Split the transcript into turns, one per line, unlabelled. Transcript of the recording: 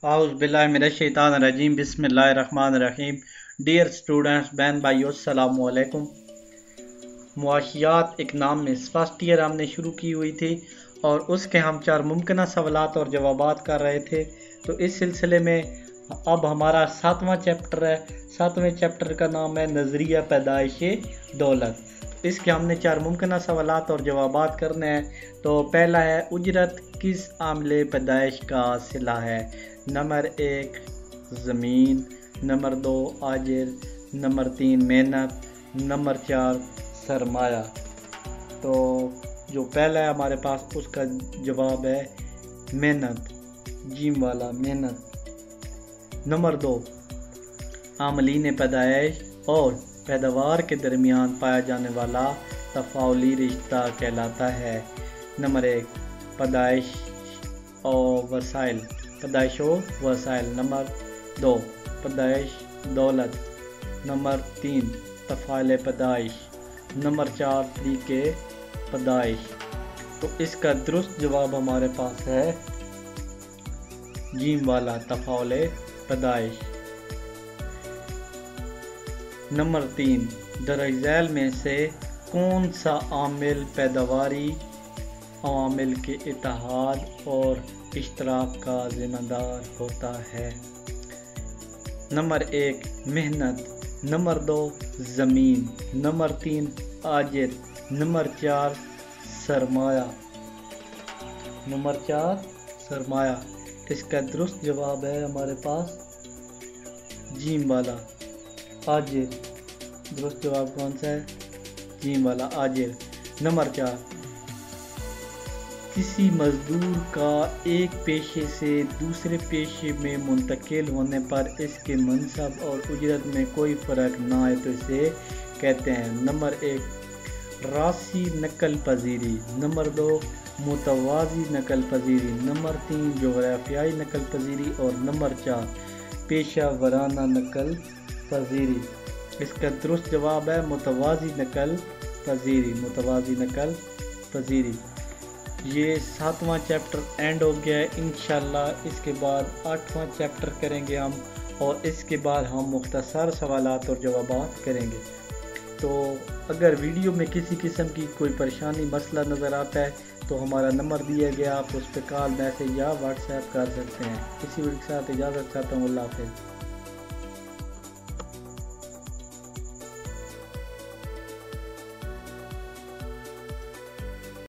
اعوذ باللہ من الشیطان الرجیم بسم اللہ الرحمن الرحیم. ڈیئر اسٹوڈنٹس، بہن بھائیو، السلام علیکم. معاشیات اکنامکس فرسٹ ایئر ہم نے شروع کی ہوئی تھی اور اس کے ہم 4 ممکنہ سوالات اور جوابات کر رہے تھے. تو اس سلسلے میں اب ہمارا 7واں چیپٹر ہے. 7ویں چیپٹر کا نام ہے نظریہ پیدائش دولت. اس کے ہم نے 4 ممکنہ سوالات اور جوابات کرنے ہیں. تو پہلا ہے، اجرت کس عامل پیدائش کا صلہ ہے؟ نمبر 1 زمین، نمبر 2 آجر، نمبر 3 محنت، نمبر 4 سرمایہ. تو جو پہلا ہے ہمارے پاس، اس کا جواب ہے محنت، جیم والا محنت. نمبر 2 عاملین پیدائش اور پیداوار کے درمیان پایا جانے والا تفاعلی رشتہ کہلاتا ہے. نمبر 1 پیدائش اور وسائل، پیدائش و وسائل. نمبر 2 پیدائش دولت. نمبر 3 تفاعل پیدائش. نمبر 4 طریقے پیدائش. تو اس کا درست جواب ہمارے پاس ہے جیم والا، تفاعل پیدائش. نمبر 3 درج ذیل میں سے کون سا عامل پیداواری عوامل کے اتحاد اور اشتراک کا ذمہ دار ہوتا ہے؟ نمبر 1 محنت، نمبر 2 زمین، نمبر 3 آجر، نمبر 4 سرمایہ. نمبر 4 سرمایہ. اس کا درست جواب ہے ہمارے پاس جیم والا، آجر. درست جواب کون سا ہے؟ جیم والا، آجر. نمبر 4 کسی مزدور کا ایک پیشے سے دوسرے پیشے میں منتقل ہونے پر اس کے منصب اور اجرت میں کوئی فرق نہ آئے تو اسے کہتے ہیں. نمبر 1 راثی نقل پذیری، نمبر 2 متوازی نقل پذیری، نمبر 3 جغرافیائی نقل پذیری اور نمبر 4 پیشہ ورانہ نقل پذیری. اس کا درست جواب ہے متوازی نقل پذیری، متوازی نقل پذیری. یہ 7واں چیپٹر اینڈ ہو گیا ہے. انشاءاللہ اس کے بعد 8واں چیپٹر کریں گے ہم، اور اس کے بعد ہم مختصر سوالات اور جوابات کریں گے. تو اگر ویڈیو میں کسی قسم کی کوئی پریشانی مسئلہ نظر آتا ہے تو ہمارا نمبر دیا گیا، آپ اس پہ کال، میسیج یا واٹس ایپ کر سکتے ہیں. اسی ویڈیو کے ساتھ اجازت چاہتا ہوں. اللہ حافظ.